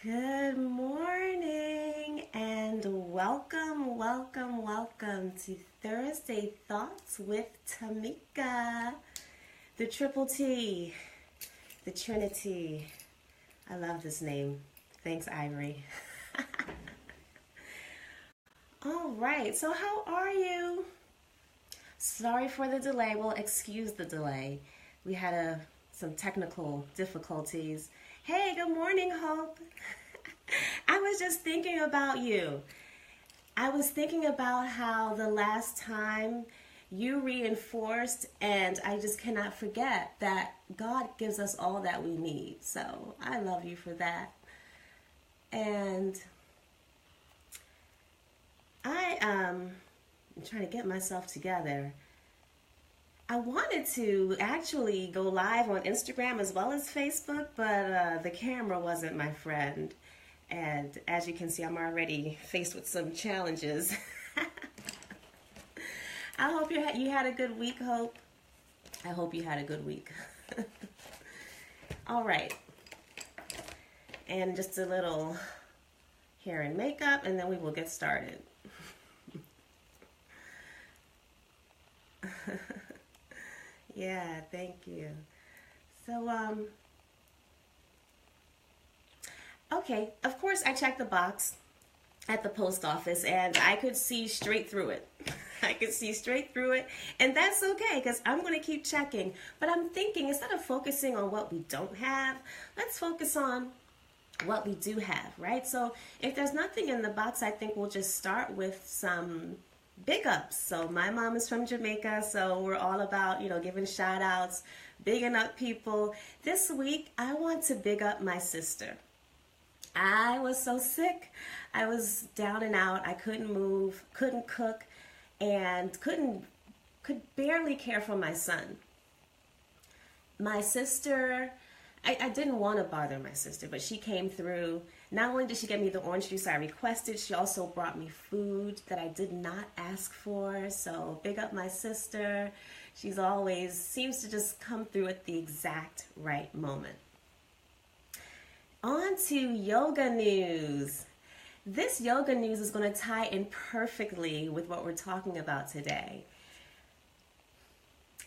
Good morning and welcome to Thursday Thoughts with Tameka. The triple T, the Trinity. I love this name. Thanks, Ivory. All right, so how are you? Sorry for the delay. Well, excuse the delay. We had some technical difficulties. Hey, good morning, Hope. I was just thinking about you. I was thinking about how the last time you reinforced, and I just cannot forget that God gives us all that we need. So I love you for that. And I'm trying to get myself together. I wanted to actually go live on Instagram as well as Facebook, but the camera wasn't my friend. And as you can see, I'm already faced with some challenges. I hope you had a good week, Hope. I hope you had a good week. All right. And just a little hair and makeup, and then we will get started. Yeah, thank you. So, okay, of course I checked the box at the post office and I could see straight through it. I could see straight through it, and that's okay because I'm going to keep checking. But I'm thinking instead of focusing on what we don't have, let's focus on what we do have, right? So if there's nothing in the box, I think we'll just start with some big ups. So my mom is from Jamaica, so we're all about, giving shout outs, bigging up people. This week, I want to big up my sister. I was so sick. I was down and out. I couldn't move, couldn't cook, and could barely care for my son. My sister, I didn't want to bother my sister, but she came through. Not only did she get me the orange juice I requested, she also brought me food that I did not ask for. So big up my sister. She's always seems to just come through at the exact right moment. On to yoga news. This yoga news is going to tie in perfectly with what we're talking about today.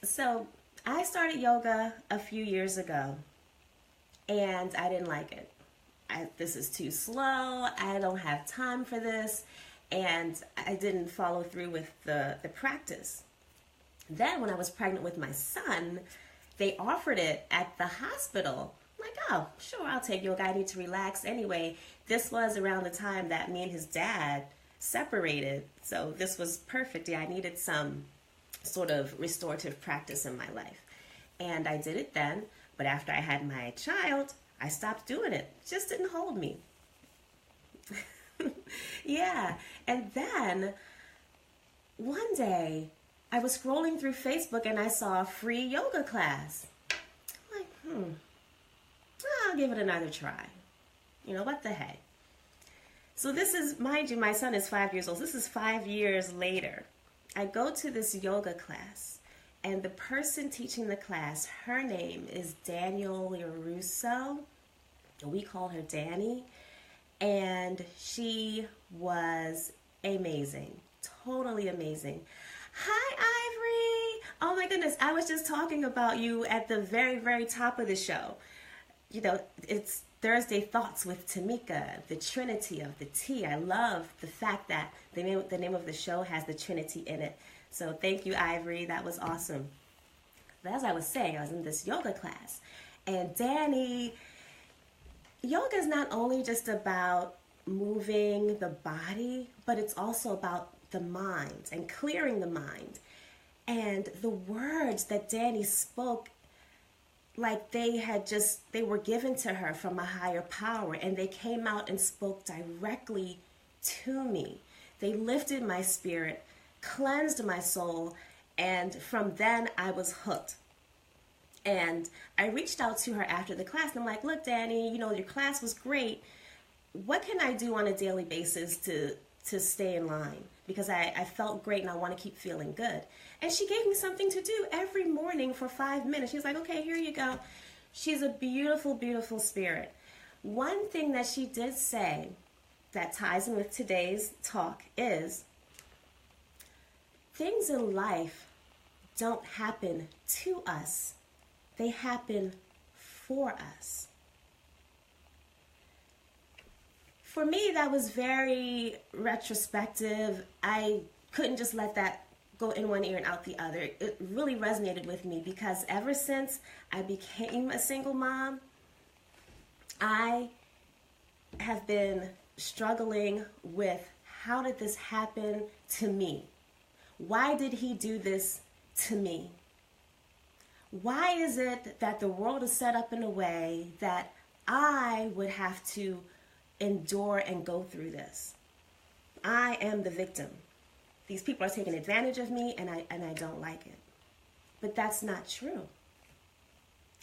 So I started yoga a few years ago, and I didn't like it. This is too slow. I don't have time for this, and I didn't follow through with the practice. Then when I was pregnant with my son, they offered it at the hospital. I'm like, oh, sure, I'll take yoga. I need to relax anyway. This was around the time that me and his dad separated, so this was perfect. Yeah, I needed some sort of restorative practice in my life, and I did it then. But after I had my child, I stopped doing it. It just didn't hold me. Yeah. And then one day I was scrolling through Facebook and I saw a free yoga class. I'm like, I'll give it another try. What the heck? So this is, mind you, my son is 5 years old. This is 5 years later. I go to this yoga class. And the person teaching the class, her name is Daniel Russo. We call her Danny. And she was amazing. Totally amazing. Hi, Ivory. Oh my goodness. I was just talking about you at the very, very top of the show. It's Thursday Thoughts with Tameka, the Trinity of the T. I love the fact that the name of the show has the Trinity in it. So thank you, Ivory. That was awesome. But as I was saying, I was in this yoga class. And Danny, yoga is not only just about moving the body, but it's also about the mind and clearing the mind. And the words that Danny spoke, like they were given to her from a higher power, and they came out and spoke directly to me. They lifted my spirit, cleansed my soul, and from then I was hooked. And I reached out to her after the class, and I'm like, look, Danny, your class was great. What can I do on a daily basis to stay in line? Because I felt great and I want to keep feeling good. And she gave me something to do every morning for 5 minutes. She's like, okay, here you go. She's a beautiful, beautiful spirit. one thing that she did say that ties in with today's talk is things in life don't happen to us. They happen for us. For me, that was very retrospective. I couldn't just let that go in one ear and out the other. It really resonated with me because ever since I became a single mom, I have been struggling with how did this happen to me? Why did he do this to me? Why is it that the world is set up in a way that I would have to endure and go through this? I am the victim. These people are taking advantage of me and I don't like it. But that's not true.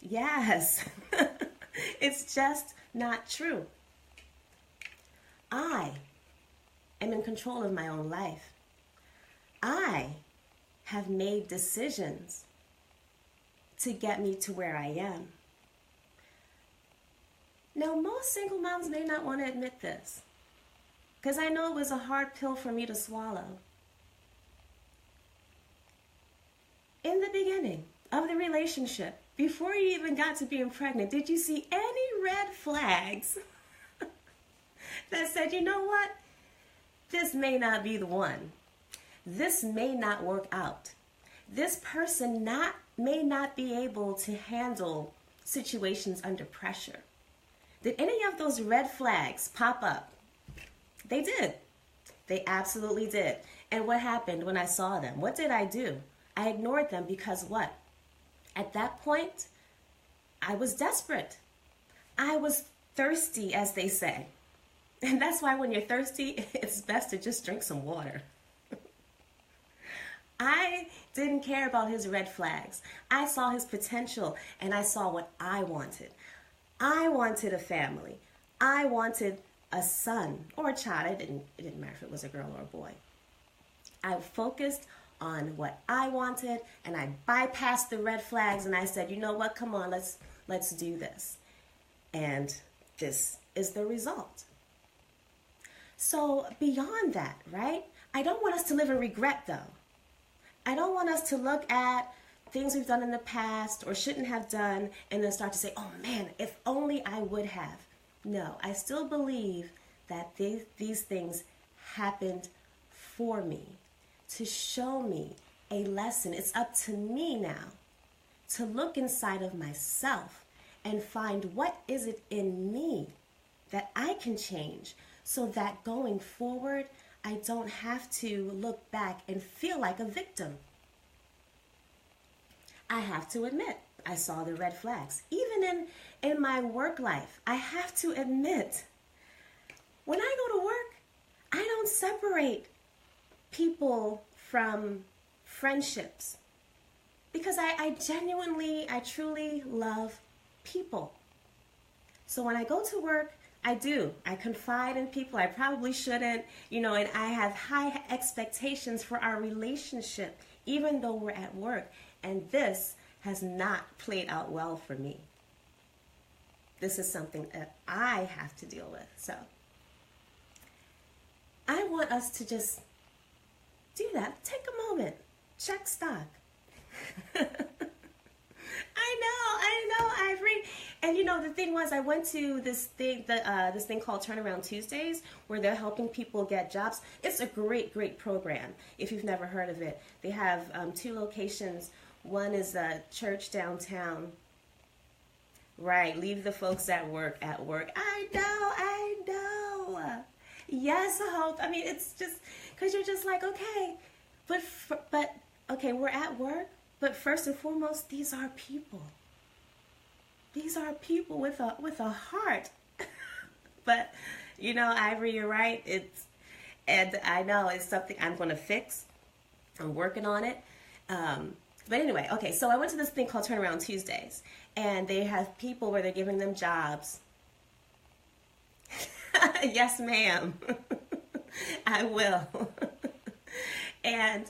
Yes, it's just not true. I am in control of my own life. I have made decisions to get me to where I am. Now, most single moms may not want to admit this, because I know it was a hard pill for me to swallow. In the beginning of the relationship, before you even got to being pregnant, did you see any red flags that said, you know what? This may not be the one. This may not work out. This person may not be able to handle situations under pressure. Did any of those red flags pop up? They did. They absolutely did. And what happened when I saw them? What did I do? I ignored them because what? At that point, I was desperate. I was thirsty, as they say. And that's why when you're thirsty, it's best to just drink some water. I didn't care about his red flags. I saw his potential and I saw what I wanted. I wanted a family. I wanted a son or a child. It didn't matter if it was a girl or a boy. I focused on what I wanted and I bypassed the red flags and I said, you know what, come on, let's do this. And this is the result. So beyond that, right? I don't want us to live in regret though. I don't want us to look at things we've done in the past or shouldn't have done and then start to say, oh man, if only I would have. No, I still believe that these things happened for me, to show me a lesson. It's up to me now to look inside of myself and find what is it in me that I can change so that going forward, I don't have to look back and feel like a victim. I have to admit, I saw the red flags. Even in my work life, I have to admit, when I go to work, I don't separate people from friendships because I truly love people. So when I go to work, I confide in people. I probably shouldn't, and I have high expectations for our relationship, even though we're at work. And this has not played out well for me. This is something that I have to deal with. So I want us to just do that. Take a moment. Check stock. I know, Ivory. And the thing was, I went to this thing called Turnaround Tuesdays, where they're helping people get jobs. It's a great program. If you've never heard of it, they have 2 locations. One is a church downtown. Right, leave the folks at work. I know. Yes, I hope. I mean, it's just because you're just like, okay, but okay, we're at work. But first and foremost, these are people. These are people with a heart. But Ivory, you're right. And I know it's something I'm going to fix. I'm working on it. But anyway, okay. So I went to this thing called Turnaround Tuesdays, and they have people where they're giving them jobs. Yes, ma'am. I will. And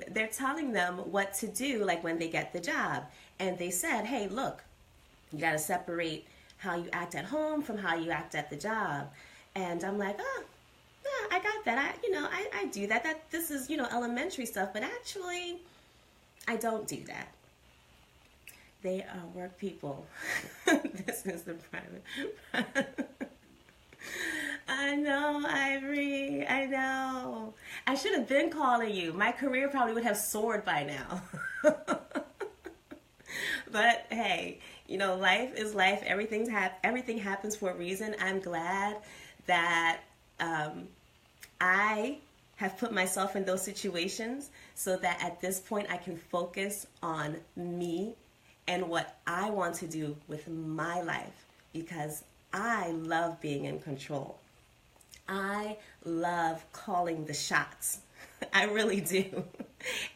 they're telling them what to do, like when they get the job. And they said, hey, look, you got to separate how you act at home from how you act at the job. And I'm like, oh, yeah, I got that. I do that. This is, elementary stuff, but actually I don't do that. They are work people. This is the private. I know, Ivory. I know. I should have been calling you. My career probably would have soared by now. But hey, life is life. Everything happens for a reason. I'm glad that I have put myself in those situations so that at this point I can focus on me and what I want to do with my life, because I love being in control. I love calling the shots. I really do.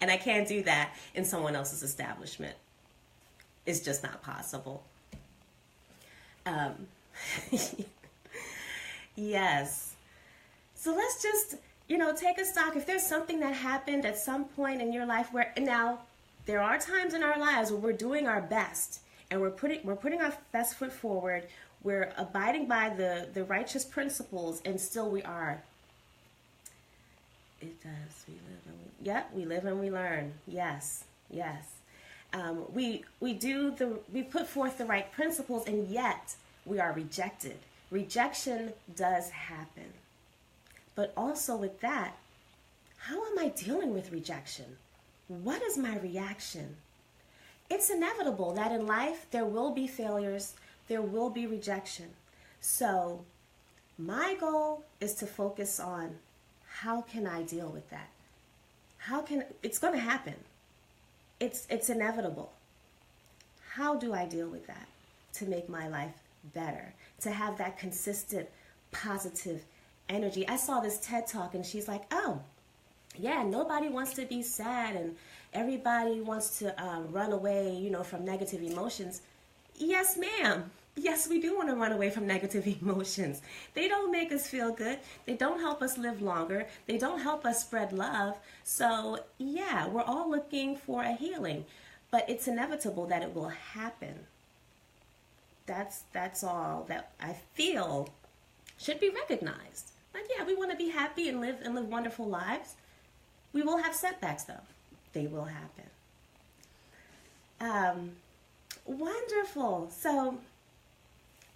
And I can't do that in someone else's establishment. It's just not possible. Yes. So let's just, take a stock. If there's something that happened at some point in your life where, now, there are times in our lives where we're doing our best and we're putting our best foot forward. We're abiding by the righteous principles, and still we are. It does. We live and we learn. Yes. We put forth the right principles, and yet we are rejected. Rejection does happen. But also with that, how am I dealing with rejection? What is my reaction? It's inevitable that in life there will be failures, there will be rejection. So my goal is to focus on how can I deal with that? It's going to happen. It's inevitable. How do I deal with that to make my life better? To have that consistent, positive energy. I saw this TED Talk and she's like, oh, yeah, nobody wants to be sad and everybody wants to run away, from negative emotions. Yes, ma'am. Yes, we do want to run away from negative emotions. They don't make us feel good. They don't help us live longer. They don't help us spread love. So, yeah, we're all looking for a healing, but it's inevitable that it will happen. That's all that I feel should be recognized. Like, yeah, we want to be happy and live wonderful lives. We will have setbacks, though. They will happen. Wonderful. So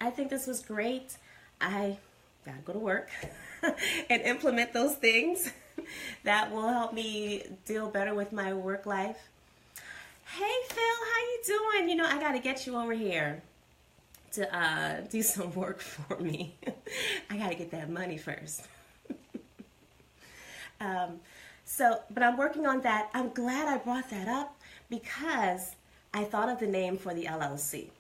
I think this was great. I gotta go to work and implement those things that will help me deal better with my work life. Hey, Phil, how you doing? I gotta get you over here to do some work for me. I gotta get that money first. But I'm working on that. I'm glad I brought that up because I thought of the name for the LLC.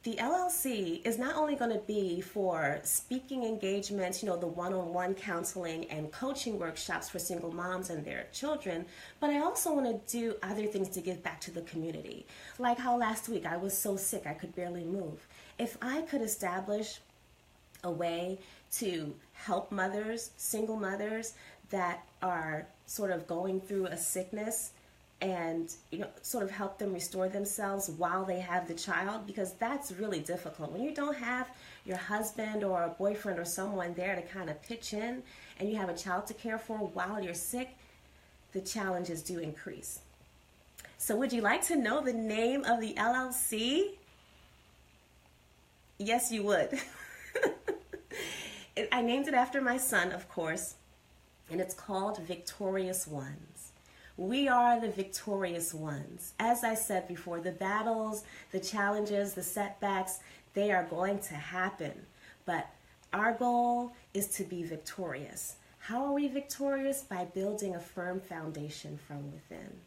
The LLC is not only going to be for speaking engagements, the one-on-one counseling and coaching workshops for single moms and their children, but I also want to do other things to give back to the community. Like how last week I was so sick I could barely move. If I could establish a way to help mothers, single mothers that are sort of going through a sickness and sort of help them restore themselves while they have the child, because that's really difficult. When you don't have your husband or a boyfriend or someone there to kind of pitch in and you have a child to care for while you're sick, the challenges do increase. So would you like to know the name of the LLC? Yes, you would. I named it after my son, of course, and it's called Victorious Ones. We are the victorious ones. As I said before, the battles, the challenges, the setbacks, they are going to happen. But our goal is to be victorious. How are we victorious? By building a firm foundation from within.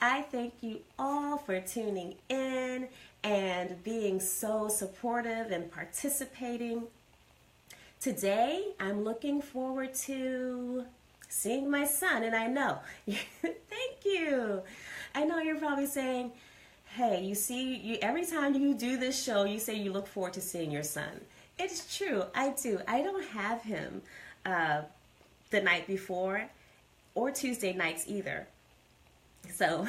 I thank you all for tuning in and being so supportive and participating. Today, I'm looking forward to seeing my son, and I know, thank you. I know you're probably saying, hey, every time you do this show, you say you look forward to seeing your son. It's true, I do. I don't have him the night before or Tuesday nights either. So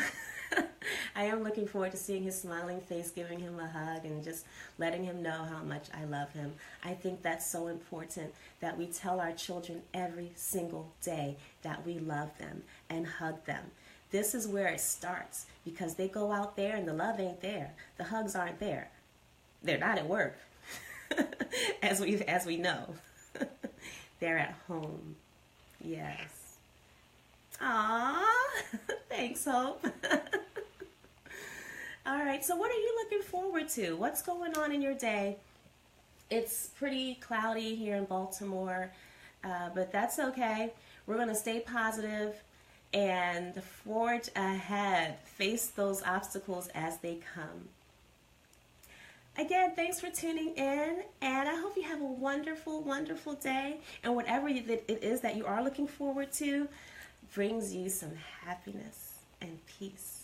I am looking forward to seeing his smiling face, giving him a hug, and just letting him know how much I love him. I think that's so important that we tell our children every single day that we love them and hug them. This is where it starts, because they go out there and the love ain't there. The hugs aren't there. They're not at work, as we know. They're at home. Yes. Aww. Thanks, Hope. All right, so what are you looking forward to? What's going on in your day? It's pretty cloudy here in Baltimore, but that's okay. We're going to stay positive and forge ahead. Face those obstacles as they come. Again, thanks for tuning in, and I hope you have a wonderful, wonderful day. And whatever it is that you are looking forward to brings you some happiness and peace.